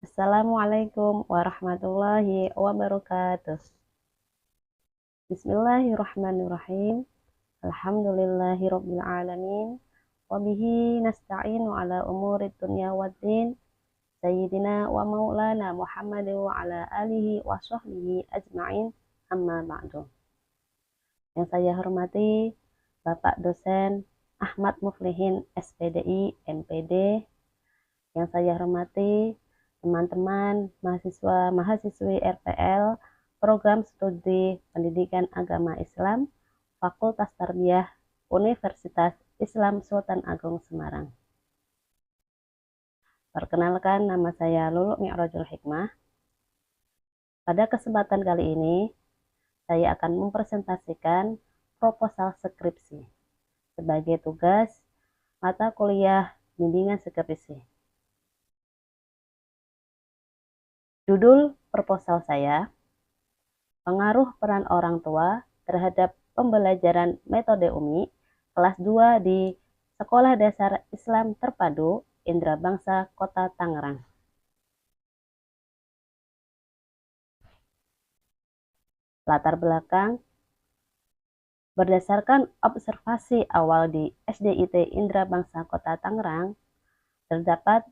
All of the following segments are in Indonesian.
Assalamualaikum warahmatullahi wabarakatuh. Bismillahirrahmanirrahim. Alhamdulillahirabbil alamin. Wabihi nasta'inu ala umurid dunya waddin. Sayyidina wa maulana Muhammad wa ala alihi wa sahbihi ajma'in. Amma ba'du. Yang saya hormati Bapak dosen Ahmad Muflihin SPDI MPD. Yang saya hormati teman-teman mahasiswa-mahasiswi RPL Program Studi Pendidikan Agama Islam Fakultas Tarbiyah Universitas Islam Sultan Agung Semarang. Perkenalkan, nama saya Lulu Mi'rajul Hikmah. Pada kesempatan kali ini saya akan mempresentasikan proposal skripsi sebagai tugas mata kuliah bimbingan skripsi. Judul proposal saya, pengaruh peran orang tua terhadap pembelajaran metode UMI kelas 2 di Sekolah Dasar Islam Terpadu Indrabangsa Kota Tangerang. Latar belakang, berdasarkan observasi awal di SDIT Indrabangsa Kota Tangerang, terdapat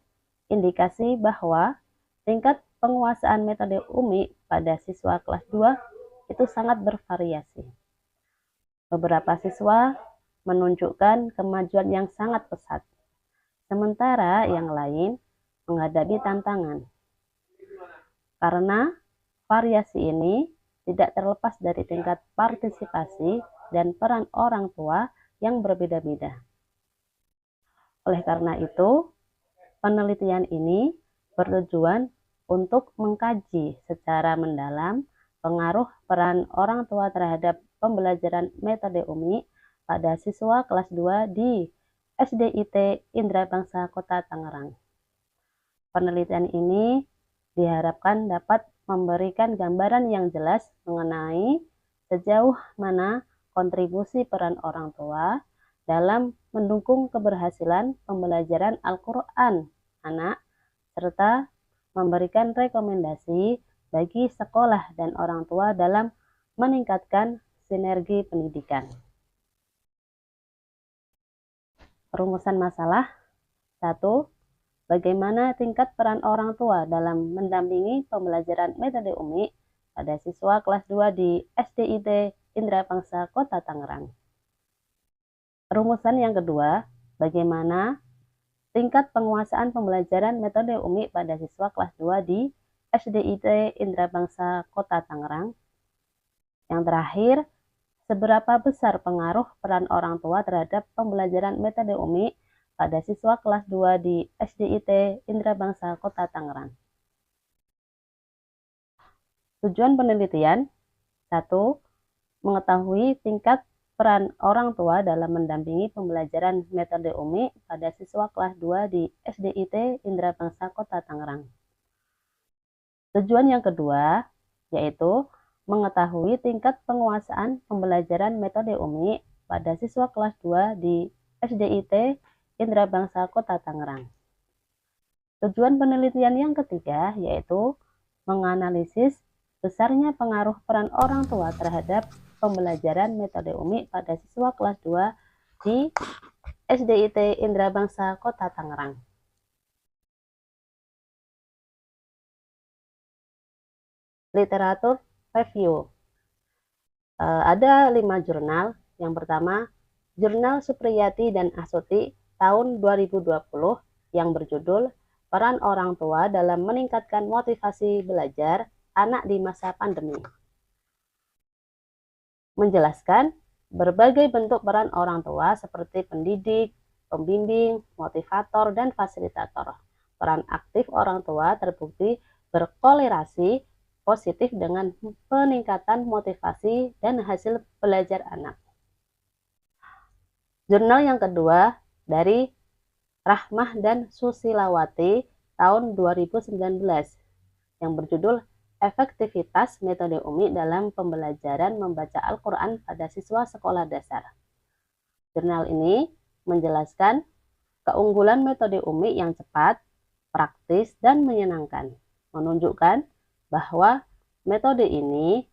indikasi bahwa tingkat penguasaan metode UMI pada siswa kelas 2 itu sangat bervariasi. Beberapa siswa menunjukkan kemajuan yang sangat pesat, sementara yang lain menghadapi tantangan. Karena variasi ini tidak terlepas dari tingkat partisipasi dan peran orang tua yang berbeda-beda. Oleh karena itu, penelitian ini bertujuan untuk mengkaji secara mendalam pengaruh peran orang tua terhadap pembelajaran metode UMI pada siswa kelas 2 di SDIT Indrabangsa Kota Tangerang. Penelitian ini diharapkan dapat memberikan gambaran yang jelas mengenai sejauh mana kontribusi peran orang tua dalam mendukung keberhasilan pembelajaran Al-Quran anak, serta memberikan rekomendasi bagi sekolah dan orang tua dalam meningkatkan sinergi pendidikan. Rumusan masalah 1. Bagaimana tingkat peran orang tua dalam mendampingi pembelajaran metode UMI pada siswa kelas 2 di SDIT Indrabangsa Kota Tangerang. Rumusan yang kedua, bagaimana tingkat penguasaan pembelajaran metode UMI pada siswa kelas 2 di SDIT Indrabangsa Kota Tangerang. Yang terakhir, seberapa besar pengaruh peran orang tua terhadap pembelajaran metode UMI pada siswa kelas 2 di SDIT Indrabangsa Kota Tangerang. Tujuan penelitian 1. Mengetahui tingkat peran orang tua dalam mendampingi pembelajaran metode UMI pada siswa kelas 2 di SDIT Indrabangsa Kota Tangerang. Tujuan yang kedua yaitu mengetahui tingkat penguasaan pembelajaran metode UMI pada siswa kelas 2 di SDIT Indrabangsa Kota Tangerang. Tujuan penelitian yang ketiga yaitu menganalisis besarnya pengaruh peran orang tua terhadap pembelajaran metode UMI pada siswa kelas 2 di SDIT Indrabangsa Kota Tangerang. Literatur review. Ada 5 jurnal. Yang pertama, Jurnal Supriyati dan Astuti tahun 2020 yang berjudul Peran Orang Tua dalam Meningkatkan Motivasi Belajar Anak di Masa Pandemi. Menjelaskan berbagai bentuk peran orang tua seperti pendidik, pembimbing, motivator, dan fasilitator. Peran aktif orang tua terbukti berkolerasi positif dengan peningkatan motivasi dan hasil belajar anak. Jurnal yang kedua dari Rahmah dan Susilawati tahun 2019 yang berjudul Efektivitas Metode UMI dalam Pembelajaran Membaca Al-Quran pada Siswa Sekolah Dasar. Jurnal ini menjelaskan keunggulan metode UMI yang cepat, praktis, dan menyenangkan. menunjukkan bahwa metode ini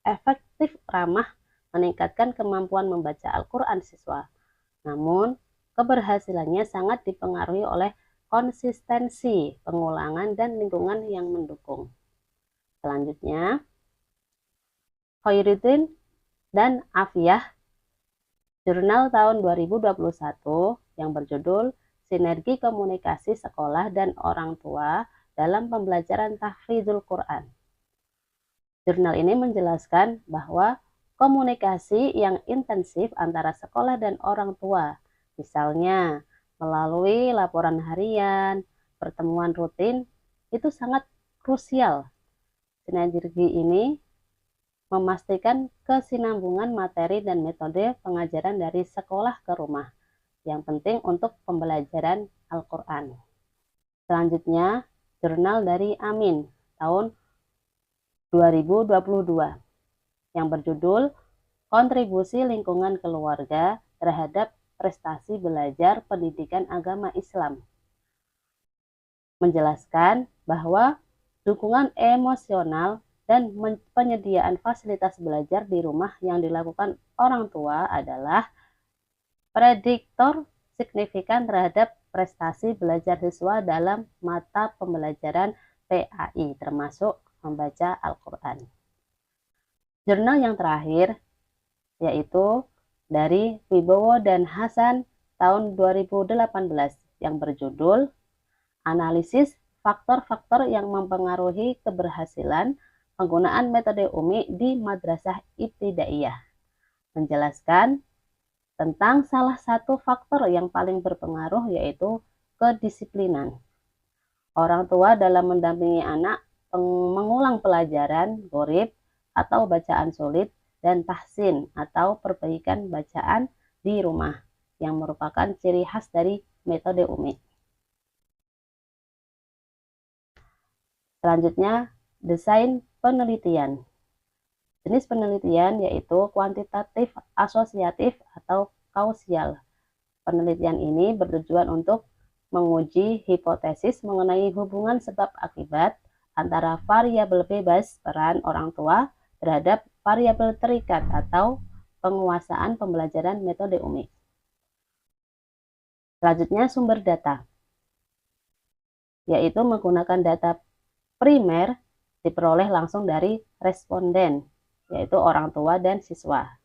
efektif ramah meningkatkan kemampuan membaca Al-Quran siswa. Namun, keberhasilannya sangat dipengaruhi oleh konsistensi, pengulangan, dan lingkungan yang mendukung. Selanjutnya, Khairuddin dan Afiyah, jurnal tahun 2021 yang berjudul Sinergi Komunikasi Sekolah dan Orang Tua dalam Pembelajaran Tahfidzul Quran. Jurnal ini menjelaskan bahwa komunikasi yang intensif antara sekolah dan orang tua, misalnya melalui laporan harian, pertemuan rutin, itu sangat krusial. Sinergi ini memastikan kesinambungan materi dan metode pengajaran dari sekolah ke rumah, yang penting untuk pembelajaran Al-Quran. Selanjutnya, jurnal dari Amin tahun 2022 yang berjudul Kontribusi Lingkungan Keluarga Terhadap Prestasi Belajar Pendidikan Agama Islam, menjelaskan bahwa dukungan emosional dan penyediaan fasilitas belajar di rumah yang dilakukan orang tua adalah prediktor signifikan terhadap prestasi belajar siswa dalam mata pembelajaran PAI, termasuk membaca Al-Quran. Jurnal yang terakhir yaitu dari Wibowo dan Hasan tahun 2018 yang berjudul Analisis Faktor-Faktor yang Mempengaruhi Keberhasilan Penggunaan Metode Umi di Madrasah Ibtidaiyah, menjelaskan tentang salah satu faktor yang paling berpengaruh yaitu kedisiplinan. Orang tua dalam mendampingi anak mengulang pelajaran, gharib atau bacaan sulit, dan tahsin atau perbaikan bacaan di rumah yang merupakan ciri khas dari metode Umi. Selanjutnya, desain penelitian. Jenis penelitian yaitu kuantitatif, asosiatif, atau kausial. Penelitian ini bertujuan untuk menguji hipotesis mengenai hubungan sebab akibat antara variabel bebas peran orang tua terhadap variabel terikat atau penguasaan pembelajaran metode Umi. Selanjutnya, sumber data, yaitu menggunakan data primer diperoleh langsung dari responden, yaitu orang tua dan siswa.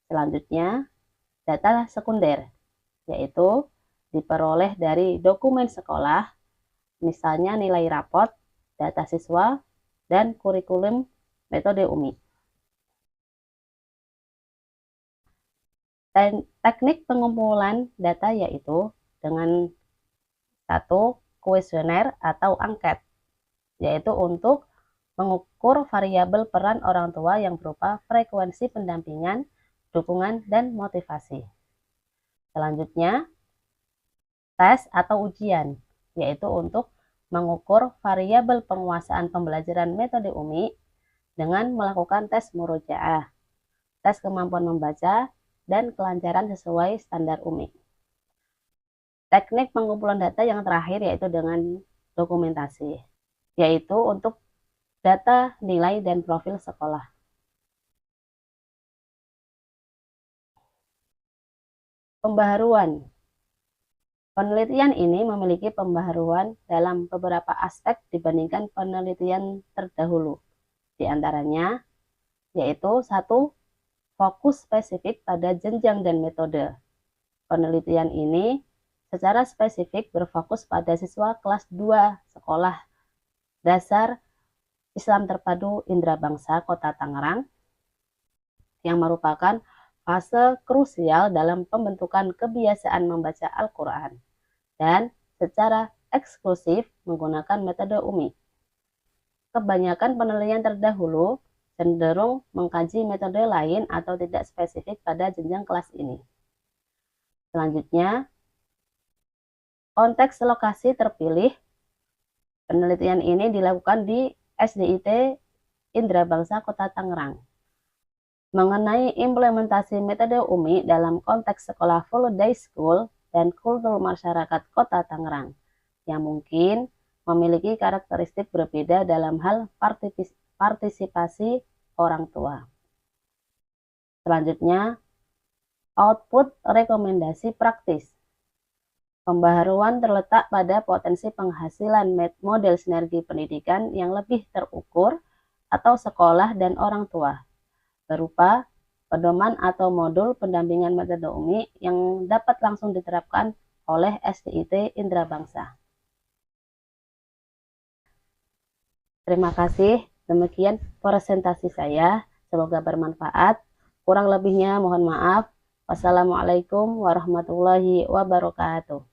Selanjutnya, data sekunder, yaitu diperoleh dari dokumen sekolah, misalnya nilai rapot, data siswa, dan kurikulum metode Umi. Teknik pengumpulan data yaitu dengan satu kuesioner atau angket, yaitu untuk mengukur variabel peran orang tua yang berupa frekuensi pendampingan, dukungan, dan motivasi. Selanjutnya, tes atau ujian, yaitu untuk mengukur variabel penguasaan pembelajaran metode Umi dengan melakukan tes murojaah, tes kemampuan membaca, dan kelancaran sesuai standar Umi. Teknik pengumpulan data yang terakhir yaitu dengan dokumentasi, yaitu untuk data, nilai, dan profil sekolah. Pembaharuan. Penelitian ini memiliki pembaharuan dalam beberapa aspek dibandingkan penelitian terdahulu. Di antaranya, yaitu satu, fokus spesifik pada jenjang dan metode. Penelitian ini secara spesifik berfokus pada siswa kelas 2 sekolah dasar Islam Terpadu Indrabangsa Kota Tangerang yang merupakan fase krusial dalam pembentukan kebiasaan membaca Al-Quran dan secara eksklusif menggunakan metode Umi. Kebanyakan penelitian terdahulu cenderung mengkaji metode lain atau tidak spesifik pada jenjang kelas ini. Selanjutnya, konteks lokasi terpilih. Penelitian ini dilakukan di SDIT Indrabangsa Kota Tangerang. Mengenai implementasi metode Umi dalam konteks sekolah full day school dan kultur masyarakat Kota Tangerang, yang mungkin memiliki karakteristik berbeda dalam hal partisipasi orang tua. Selanjutnya, output rekomendasi praktis. Pembaharuan terletak pada potensi penghasilan model sinergi pendidikan yang lebih terukur atau sekolah dan orang tua, berupa pedoman atau modul pendampingan metode UMI yang dapat langsung diterapkan oleh SDIT Indra Bangsa. Terima kasih, demikian presentasi saya, semoga bermanfaat. Kurang lebihnya mohon maaf. Wassalamualaikum warahmatullahi wabarakatuh.